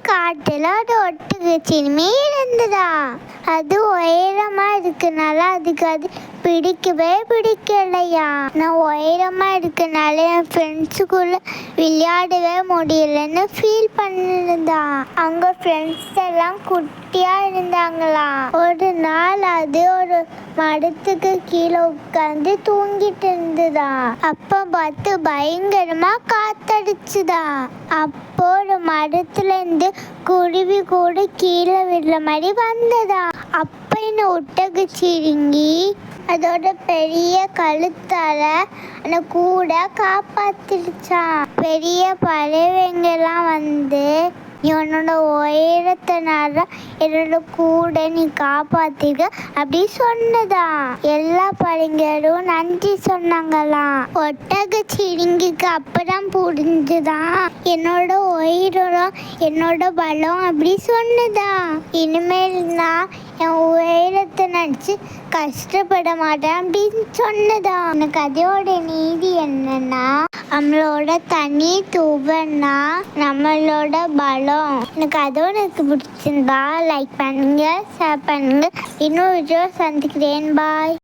காட்டுல ஒரு ஒட்டகச்சிவிங்கி இருந்ததா. அது உயரமா இருக்கனால அதுக்கு அது பிடிக்கவே பிடிக்கலையா. நான் உயரமா இருக்கனால என் ஃப்ரெண்ட்ஸுக்குள்ள விளையாடவே முடியலன்னு ஃபீல் பண்ணிருந்தா. அவங்க ஃப்ரெண்ட்ஸ் எல்லாம் குட்டியா இருந்தாங்களா. ஒரு நாள் அது ஒரு மரத்துக்கு கீழே உட்காந்து தூங்கிட்டு இருந்ததா. அப்ப பார்த்து பயங்கரமா காத்தடிச்சுதா. அப்போ ஒரு மரத்துல இருந்து குருவி கூட கீழே விடுற மாதிரி வந்ததா. அப்ப இந்த ஒட்டகச்சிவிங்கி அதோட பெரிய கழுத்தால அந்த கூட காப்பாத்திருச்சான். பெரிய பறவைங்கெல்லாம் வந்து என்னோட உயரத்தினால என்னோட கூட நீ காப்பாத்திக்க அப்படி சொன்னதா. எல்லா பறவைங்களும் நன்றி சொன்னாங்களாம். ஒட்டகச்சிவிங்கிக்கு அப்பதான் புரிஞ்சுதா என்னோட உயரம் என்னோட பலம் அப்படி சொன்னதா. இனிமேல் நான் என் உயரத்தை நினச்சி கஷ்டப்பட மாட்டேன் அப்படின்னு சொன்னதா. அந்த கதையோட நீதி என்னன்னா, நம்மளோட தனி துவனா நம்மளோட பலம். எனக்கு அதோட எனக்கு பிடிச்சிருந்தா லைக் பண்ணுங்க, ஷேர் பண்ணுங்க. இன்னொரு வீடியோ சந்திக்கிறேன். பாய்.